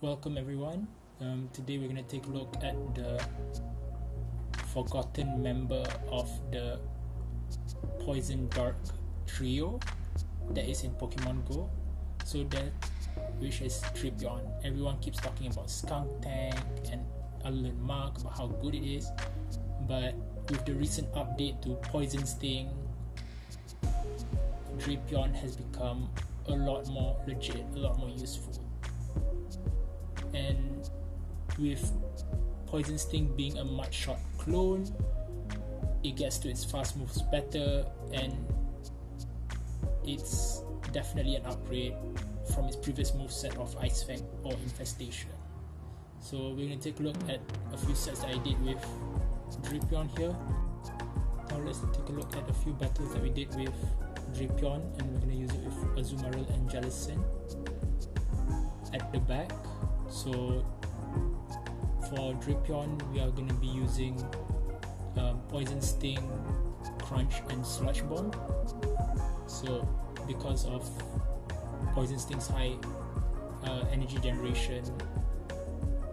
Welcome everyone. Today we're going to take a look at the forgotten member of the Poison Dark trio that is in Pokemon Go. So that which is Drapion. Everyone keeps talking about Skunk Tank and Alolan Mark, about how good it is, but with the recent update to Poison Sting, Drapion has become a lot more legit, a lot more useful. And with Poison Sting being a much shot clone, it gets to its fast moves better, and it's definitely an upgrade from its previous moveset of Ice Fang or Infestation. So we're going to take a look at a few sets that I did with Drapion here. Now let's take a look at a few battles that we did with Drapion, and we're going to use it with Azumarill and Jellicent at the back. So for Drapion, we are going to be using Poison Sting, Crunch and Sludge Bomb. So because of Poison Sting's high energy generation,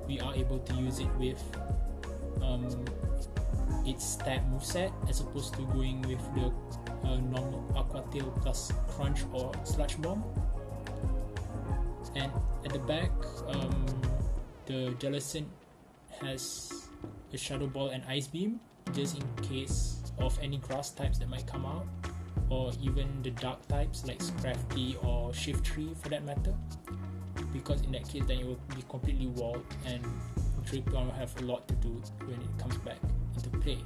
we are able to use it with its stab moveset as opposed to going with the normal Aqua Tail plus Crunch or Sludge Bomb. And at the back, the Jellicent has a Shadow Ball and Ice Beam, just in case of any grass types that might come out, or even the dark types like Scrafty or Shiftry for that matter, because in that case then it will be completely walled and Drapion will have a lot to do when it comes back into play.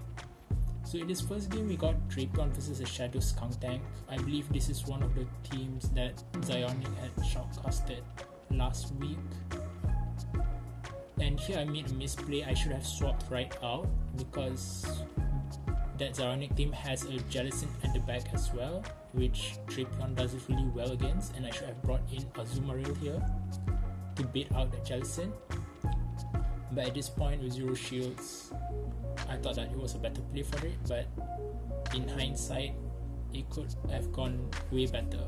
So in this first game we got Drapion versus a Shadow Skunk Tank. I believe this is one of the teams that Niantic had shoutcasted last week. And here I made a misplay. I should have swapped right out, because that Niantic team has a Jellicent at the back as well, which Drapion does it really well against, and I should have brought in Azumarill here to bait out that Jellicent. But at this point with Zero Shields, I thought that it was a better play for it, but in hindsight it could have gone way better.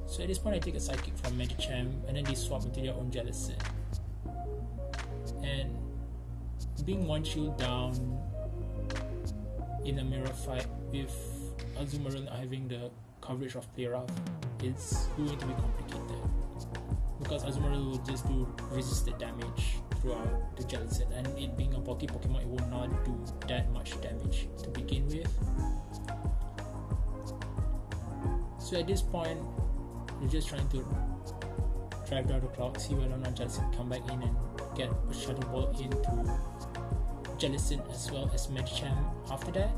So at this point I take a Psychic from Medicham, and then they swap into their own Jellicent. And being one shield down in a mirror fight with Azumarill not having the coverage of Play Rough, it's going to be complicated, because Azumarill will just do resisted damage throughout the Jellicent, and it being a bulky Pokemon, it will not do that much damage to begin with. So at this point we're just trying to drive down the clock, see whether or not Jellicent come back in and get a Shadow Ball into Jellicent as well as Medicham after that.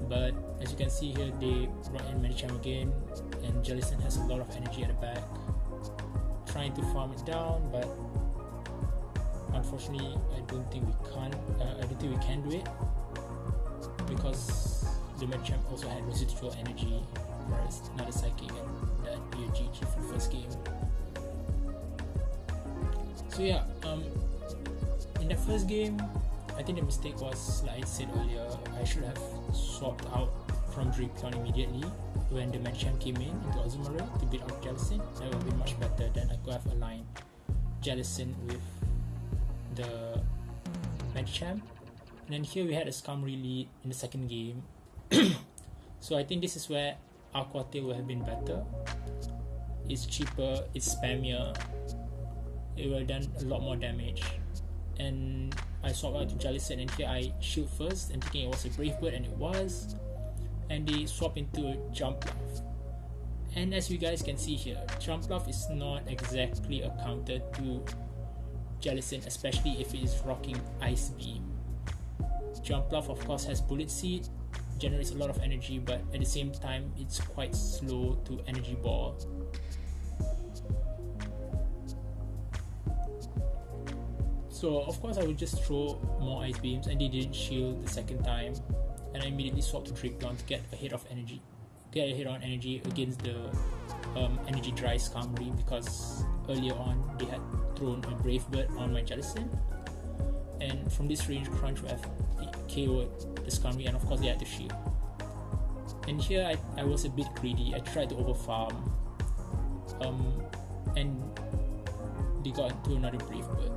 But as you can see here, they brought in Medicham again, and Jellicent has a lot of energy at the back, trying to farm it down, but unfortunately I don't think we can do it, because the Medicham also had residual energy, whereas another Psychic, and that be a GG for the first game. So yeah, in that first game, I think the mistake was, like I said earlier, I should have swapped out from Drapion immediately when the Medicham came in into Azumarill to beat out Jellicent. That would have been much better. Then I could have aligned Jellicent with the Medicham. And then here we had a Skarmory lead in the second game. So I think this is where Aqua Tail would have been better. It's cheaper, it's spammier, it would have done a lot more damage. And I swapped out to Jellicent, and here I shield first and thinking it was a Brave Bird, and it was. And they swap into a Jumpluff. And as you guys can see here, Jumpluff is not exactly a counter to Jellicent, especially if it is rocking Ice Beam. Jumpluff of course has Bullet Seed, generates a lot of energy, but at the same time it's quite slow to Energy Ball. So of course I would just throw more Ice Beams, and they didn't shield the second time, and I immediately swapped to Drapion to get a hit on energy against the Energy Dry Skarmory, because earlier on they had thrown a Brave Bird on my Jellicent, and from this range Crunch would have KO'd the Skarmory, and of course they had to shield. And here I was a bit greedy. I tried to overfarm and they got into another Brave Bird.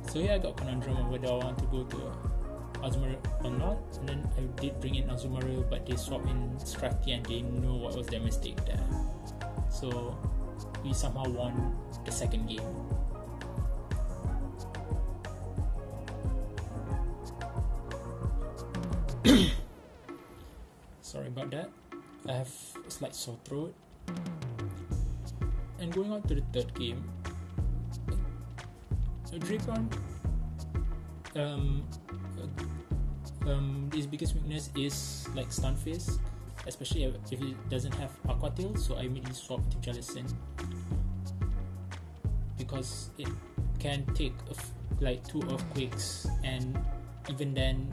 So here I got conundrum of whether I want to go to Azumarill or not, and then I did bring in Azumarill, but they swapped in Scrafty and they know what was their mistake there. So we somehow won the second game. Sorry about that. I have a slight sore throat. And going on to the third game, Drapion, his biggest weakness is like Stunfisk, especially if it doesn't have Aqua Tail, so I immediately swapped to Jellicent because it can take like 2 Earthquakes, and even then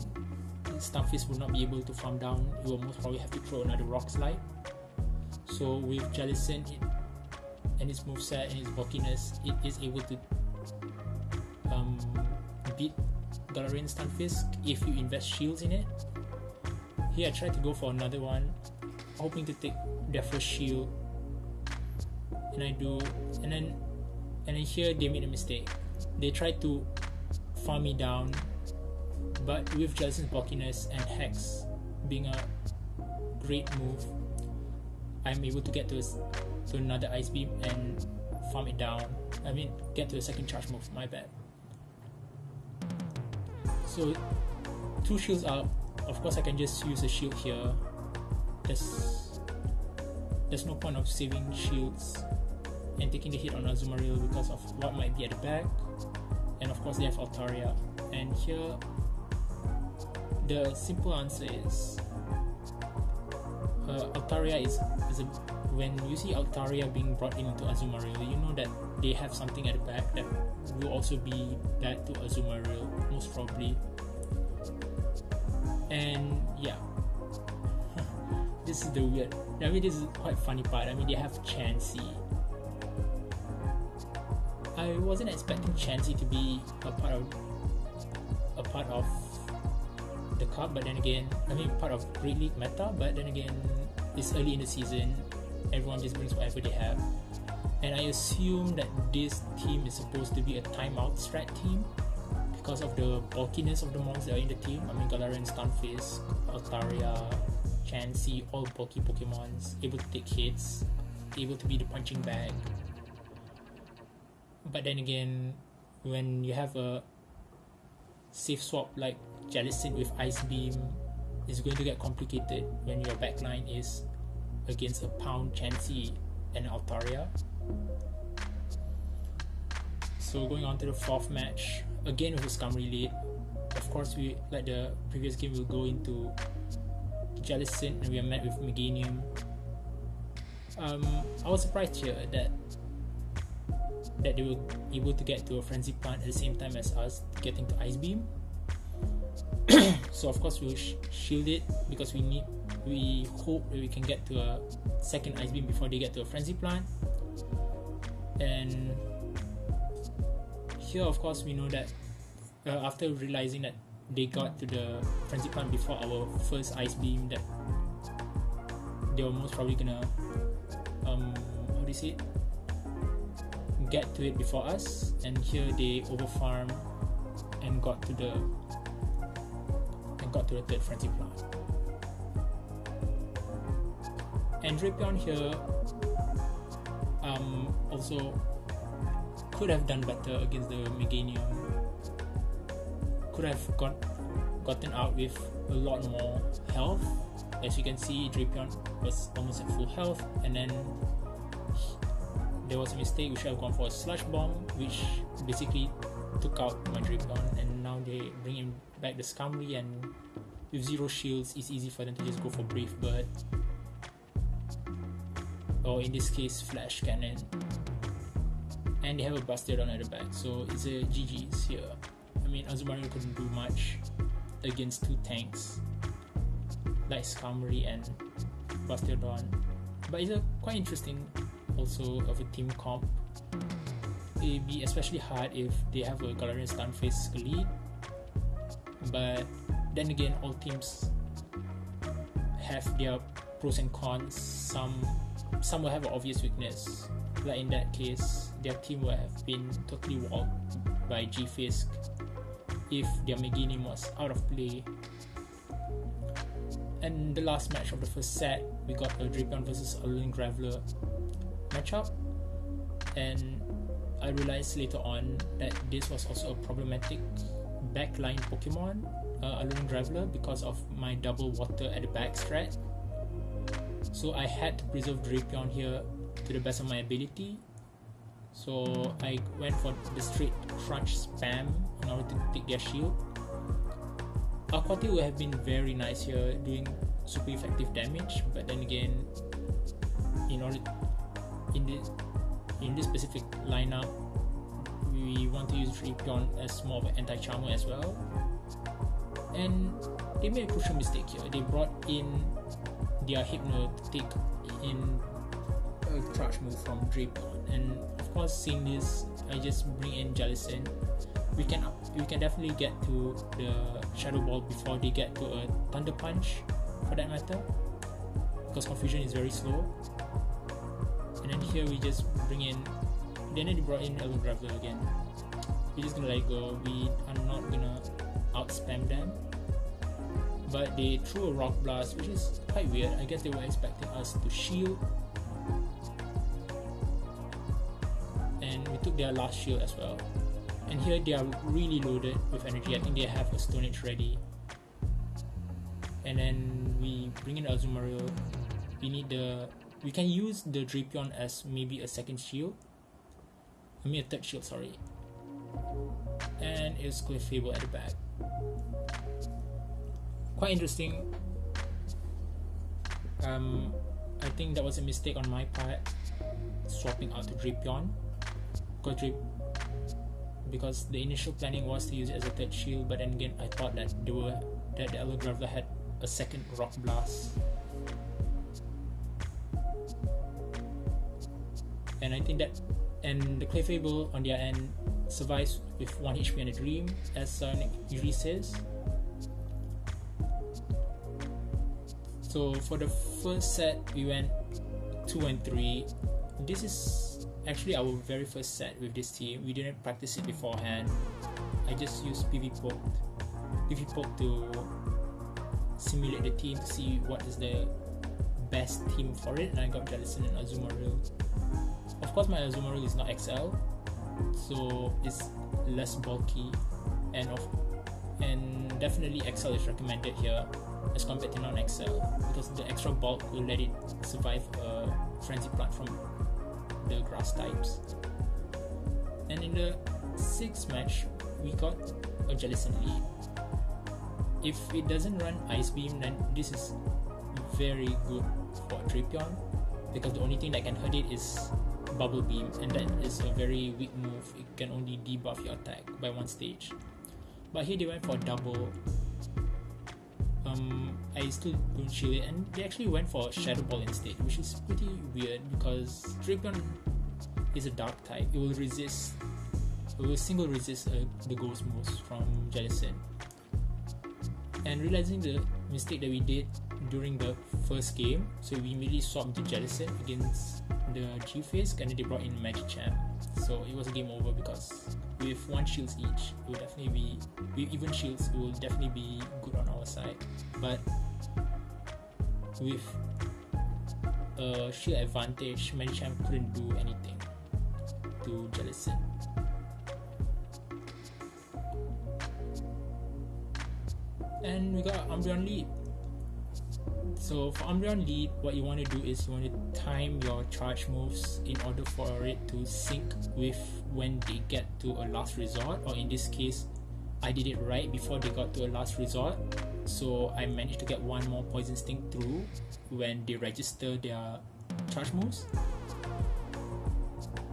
Stunfisk will not be able to farm down. It will most probably have to throw another Rock Slide. So with Jellicent and its moveset and its bulkiness, it is able to beat Galarian Stunfisk if you invest shields in it. Here I tried to go for another one, hoping to take their first shield, and I do, and then here they made a mistake. They tried to farm me down, but with Jellicent's bulkiness and Hex being a great move, I'm able to get to another Ice Beam and farm it down. I mean, get to a second charge move, my bad. So 2 shields up, of course I can just use a shield here. There's no point of saving shields and taking the hit on Azumarill because of what might be at the back, and of course they have Altaria. And here the simple answer is Altaria is when you see Altaria being brought into Azumarill, you know that they have something at the back that will also be bad to Azumarill, most probably. And yeah, this is the weird, I mean this is quite funny part. I mean they have Chansey. I wasn't expecting Chansey to be a part of the cup, but then again, I mean part of Great League meta, but then again it's early in the season, everyone just brings whatever they have, and I assume that this team is supposed to be a timeout strat team because of the bulkiness of the mons that are in the team. I mean Galarian, Stunfisk, Altaria, Chansey, all bulky Pokemons, able to take hits, able to be the punching bag. But then again, when you have a safe swap like Jellicent with Ice Beam, it's going to get complicated when your backline is against a Pound, Chansey, and Altaria. So going on to the 4th match, again with a Skarmory lead. Of course, we, like the previous game, we'll go into Jellicent and we are met with Meganium. I was surprised here that they were able to get to a Frenzy Plant at the same time as us getting to Ice Beam. So of course we'll shield it because we hope that we can get to a second Ice Beam before they get to a Frenzy Plant. And here of course we know that after realizing that they got to the Frenzy Plant before our first Ice Beam, that they were most probably gonna get to it before us, and here they overfarm and got to the 3rd Frenzy Plant. And Drapion here also could have done better against the Meganium, could have gotten out with a lot more health. As you can see, Drapion was almost at full health, and then there was a mistake. We should have gone for a Sludge Bomb, which basically took out my Drapion, and now they bring him back the Skarmory, and with 0 shields, it's easy for them to just go for Brave Bird, or in this case, Flash Cannon. And they have a Bastiodon at the back, so it's a GG's here. I mean, Azumarill couldn't do much against 2 tanks like Skarmory and Bastiodon, but it's a quite interesting also of a team comp. It'd be especially hard if they have a Galarian Stunfisk lead, but then again, all teams have their pros and cons. Some some will have an obvious weakness. Like in that case, their team will have been totally walled by G-Fisk if their Meganim was out of play. And the last match of the first set, we got a Drapion versus Alolan Graveler matchup, and I realized later on that this was also a problematic backline Pokemon, Alolan Graveler, because of my double water at the back strat. So I had to preserve Drapion here to the best of my ability. So I went for the straight crunch spam in order to take their shield. Aqua Tail would have been very nice here, doing super effective damage, but then again, in this specific lineup, we want to use Drapion as more of an anti-charmer as well. And they made a crucial mistake here. They brought in their Hypno to take in a charge move from Drapion, and of course, seeing this, I just bring in Jellicent. We can definitely get to the Shadow Ball before they get to a Thunder Punch, for that matter, because Confusion is very slow. And then here we just bring in, then they brought in Alolan Graveler again. We're just gonna let it go. We are not gonna outspam them, but they threw a Rock Blast, which is quite weird. I guess they were expecting us to shield, and we took their last shield as well. And here they are really loaded with energy. I think they have a Stone Edge ready. And then we bring in Azumarill. We can use the Drapion as maybe a second shield. A third shield, sorry. And it's Clefable at the back. Quite interesting. I think that was a mistake on my part, swapping out to Drapion. Because the initial planning was to use it as a third shield, but then again I thought that the Alolan Graveler had a second Rock Blast, and I think that, and the Clefable on their end survives with 1 HP and a Dream, as Sonic usually says. So for the first set, we went 2-3. This is actually our very first set with this team. We didn't practice it beforehand. I just used PV Poke to simulate the team to see what is the best team for it, and I got Jellicent and Azumarill. Of course, my Azumarill is not XL, so it's less bulky, and definitely XL is recommended here as compared to non-XL, because the extra bulk will let it survive a Frenzy Plant from the grass types. And in the 6th match, we got a Jellicent lead. If it doesn't run Ice Beam, then this is very good for Drapion, because the only thing that can hurt it is Bubble Beam, and that is a very weak move. It can only debuff your attack by 1 stage. But here they went for double. I still don't shield it, and they actually went for Shadow Ball instead, which is pretty weird because Drapion is a dark type. It will single resist the ghost moves from Jellicent. And realizing the mistake that we did during the first game, so we immediately swapped to Jellicent against the G-Fisk, and then they brought in Magikarp. So it was a game over, because with 1 shields each, it will definitely be, with even shields, it will definitely be good on our side. But with a shield advantage, Magikarp couldn't do anything to Jellicent. And we got Umbreon lead. So for Umbreon lead, what you want to do is you want to time your charge moves in order for it to sync with when they get to a last resort, or in this case, I did it right before they got to a last resort. So I managed to get 1 more Poison Sting through when they register their charge moves.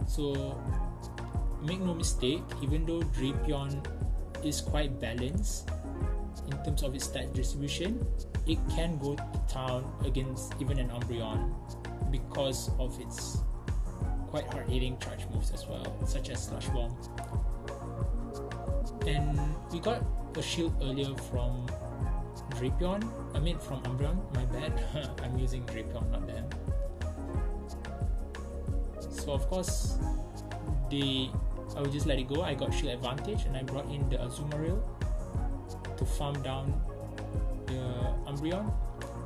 So make no mistake, even though Drapion is quite balanced in terms of its stat distribution, it can go to town against even an Umbreon because of its quite hard-hitting charge moves as well, such as Slush Bomb. And we got a shield earlier from from Umbreon, my bad. I'm using Drapion, not them. So of course, I would just let it go. I got shield advantage and I brought in the Azumarill to farm down the Umbreon.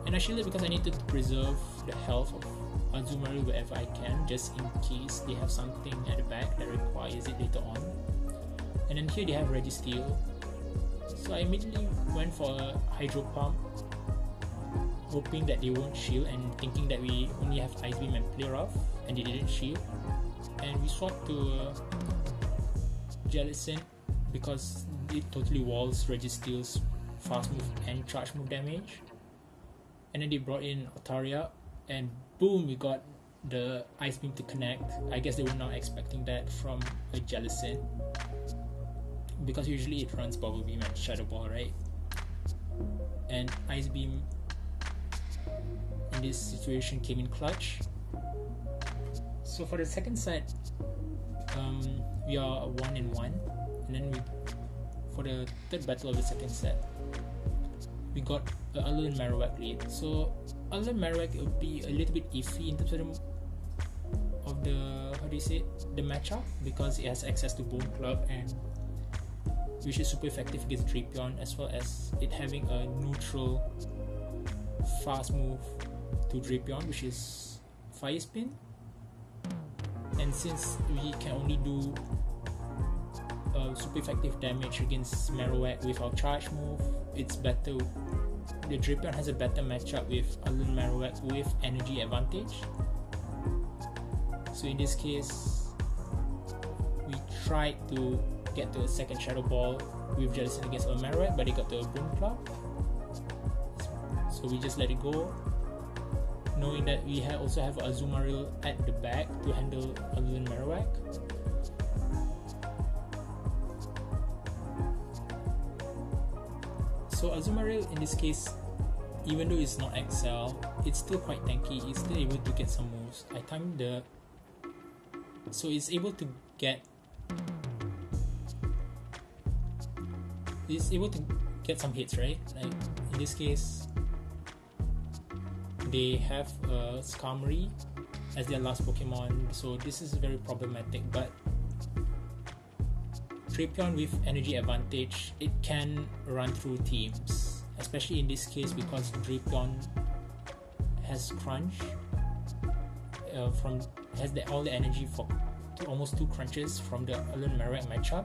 And I shielded because I needed to preserve the health of Azumarill wherever I can, just in case they have something at the back that requires it later on. And then here they have Registeel. So I immediately went for a Hydro Pump, hoping that they won't shield and thinking that we only have Ice Beam and Play Rough, and they didn't shield. And we swapped to Jellicent because it totally walls Registeel's fast move and charge move damage. And then they brought in Otaria, and boom, we got the Ice Beam to connect. I guess they were not expecting that from a Jellicent, because usually it runs Bubble Beam and Shadow Ball, right? And Ice Beam in this situation came in clutch. So for the second set, we are 1-1, and then for the third battle of the second set, we got the Alolan Marowak lead. So Alolan Marowak will be a little bit iffy in terms of the matchup, because it has access to Bone Club, and which is super effective against Drapion, as well as it having a neutral fast move to Drapion, which is Fire Spin. And since we can only do super effective damage against Marowak with our charge move, it's better. The Drapion has a better matchup with Alolan Marowak with energy advantage. So in this case, we tried to get to a second Shadow Ball with Jellicent against Alolan Marowak, but they got to a Bone Club. So we just let it go, knowing that we also have Azumarill at the back to handle Alolan Marowak. So Azumarill in this case, even though it's not XL, it's still quite tanky. It's still able to get some moves. I timed so it's able to get some hits, right? Like in this case, they have Skarmory as their last Pokemon, so this is very problematic. But Drapion with energy advantage, it can run through teams, especially in this case because Drapion has Crunch, all the energy for almost 2 crunches from the Alolan Marowak matchup.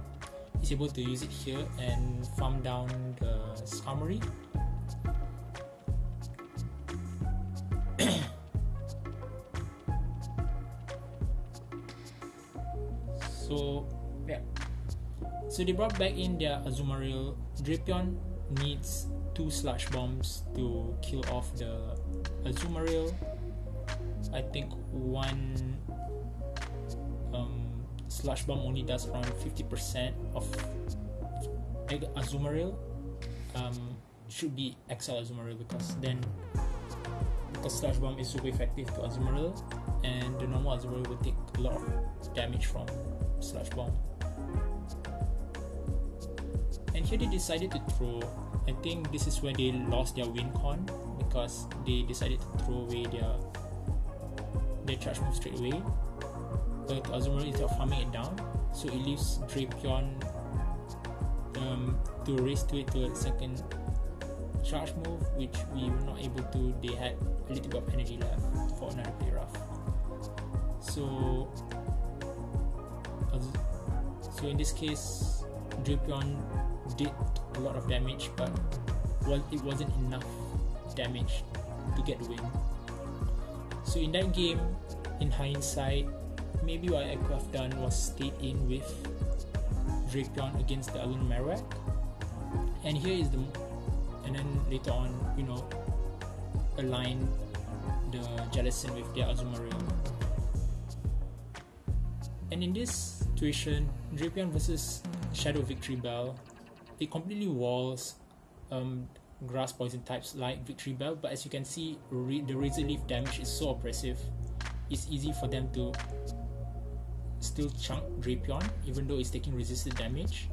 He's able to use it here and farm down the Skarmory. So yeah, so they brought back in their Azumarill. Drapion needs 2 Sludge Bombs to kill off the Azumarill. I think one Sludge Bomb only does around 50% of Azumarill. Should be XL Azumarill, because Sludge Bomb is super effective to Azumarill, and the normal Azumarill will take a lot of damage from Sludge Bomb. And here they decided to throw. I think this is where they lost their win con, because they decided to throw away their charge move straight away to Azumarill instead of farming it down. So it leaves Drapion to race to it to a second charge move, which we were not able to. They had a little bit of energy left for another Play Rough. So in this case, Drapion did a lot of damage, but it wasn't enough damage to get the win. So in that game, in hindsight, maybe what I could have done was stayed in with Drapion against the Alolan Marowak, and and then later on, align the Jellicent with their Azumarill. And in this situation, Drapion versus Shadow Victory Bell, it completely walls grass poison types like Victory Bell, but as you can see, the Razor Leaf damage is so oppressive. It's easy for them to still chunk Drapion even though it's taking resisted damage.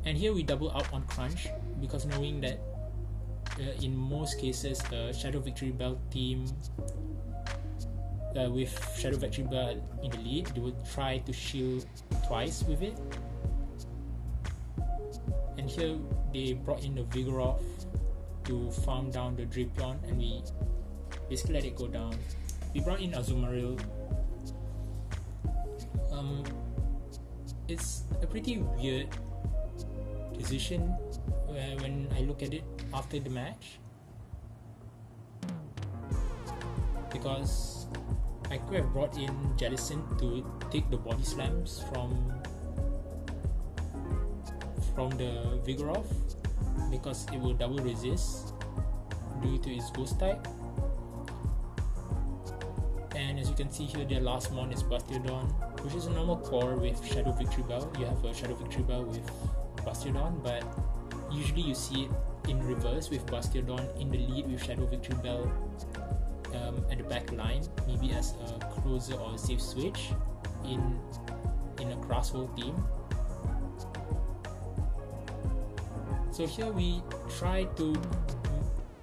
And here we double up on Crunch, because knowing that in most cases the Shadow Victory Bell team with Shadow Vectreebel in the lead, they will try to shield twice with it. And here they brought in the Vigoroth to farm down the Drapion, and we basically let it go down. We brought in Azumarill. It's a pretty weird decision when I look at it after the match, because I could have brought in Jellicent to take the body slams from the Vigoroth, because it will double resist due to its ghost type. And as you can see here, their last mon is Bastiodon, which is a normal core with Shadow Vectreebel. You have a Shadow Vectreebel with Bastiodon, but usually you see it in reverse with Bastiodon in the lead with Shadow Vectreebel at the back line, maybe as a closer or a safe switch in a Crosshole team. So here we try to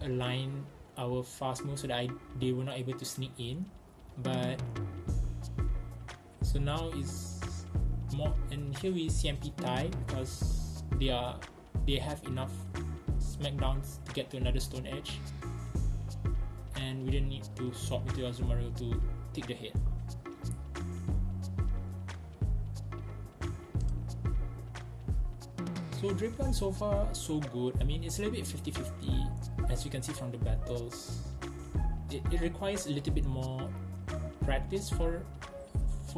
align our fast moves so that they were not able to sneak in, but so now is more, and here we CMP tie because they have enough smackdowns to get to another Stone Edge, and we didn't need to swap into Azumarill to take the hit. So Drapion so far so good. I mean, it's a little bit 50-50 as you can see from the battles. It requires a little bit more practice for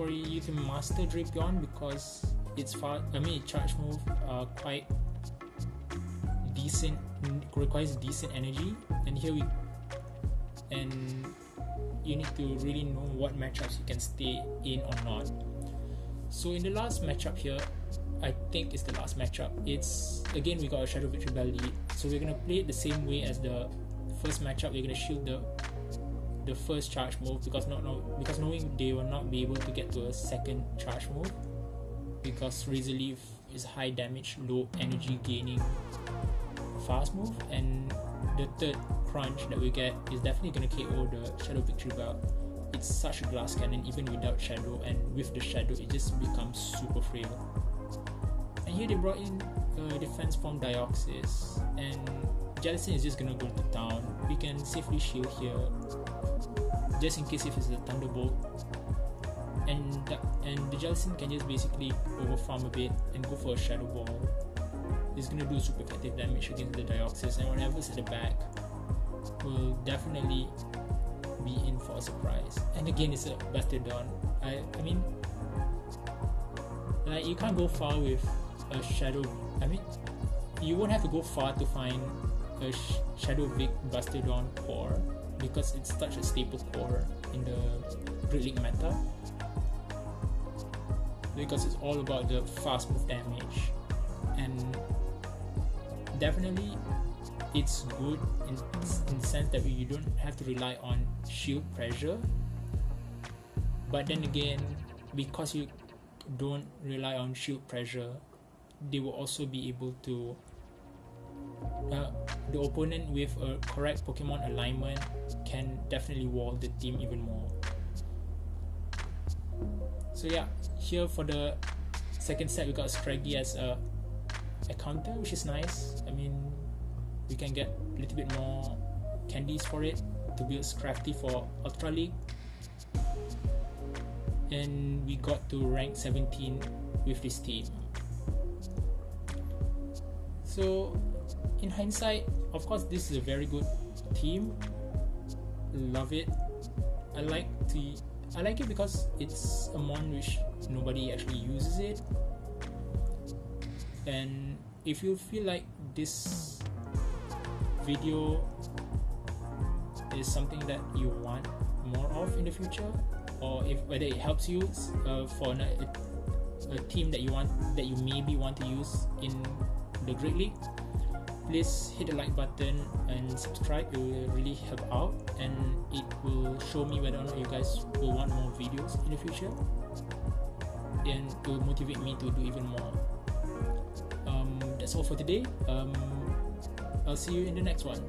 you to master Drapion, because its charge move are quite decent, requires decent energy, and you need to really know what matchups you can stay in or not. So in the last matchup here, I think it's the last matchup. It's again, we got a Shadow Vectreebel lead, so we're gonna play it the same way as the first matchup. We're gonna shield the first charge move, because knowing they will not be able to get to a second charge move, because Razor Leaf is high damage, low energy gaining fast move, and the third crunch that we get is definitely gonna KO the Shadow Vectreebel. It's such a glass cannon even without Shadow, and with the Shadow it just becomes super frail. And here they brought in defense from Deoxys, and Jellicent is just gonna go to town. We can safely shield here, just in case if it's a Thunderbolt, and the Jellicent can just basically overfarm a bit and go for a Shadow Ball. It's gonna do super effective damage against the Deoxys, and whatever's at the back will definitely be in for a surprise. And again, it's a Bastiodon. I mean, like, you can't go far with a Shadow. I mean, you won't have to go far to find a Shadow Vic Bastiodon core, because it's such a staple core in the Great League meta, because it's all about the fast move damage. And definitely it's good in the sense that you don't have to rely on shield pressure, but then again, because you don't rely on shield pressure, they will also be able to the opponent with a correct Pokemon alignment can definitely wall the team even more. So yeah, here for the second set we got Scraggy as a counter, which is nice. I mean, we can get a little bit more candies for it to build Scrafty for Ultra League, and we got to rank 17 with this team. So in hindsight, of course, this is a very good team. Love it. I like it because it's a mon which nobody actually uses it. And if you feel like this video is something that you want more of in the future, or whether it helps you for a team that you maybe want to use in the Great League, please hit the like button and subscribe. It will really help out, and it will show me whether or not you guys will want more videos in the future, and it will motivate me to do even more. That's all for today. I'll see you in the next one.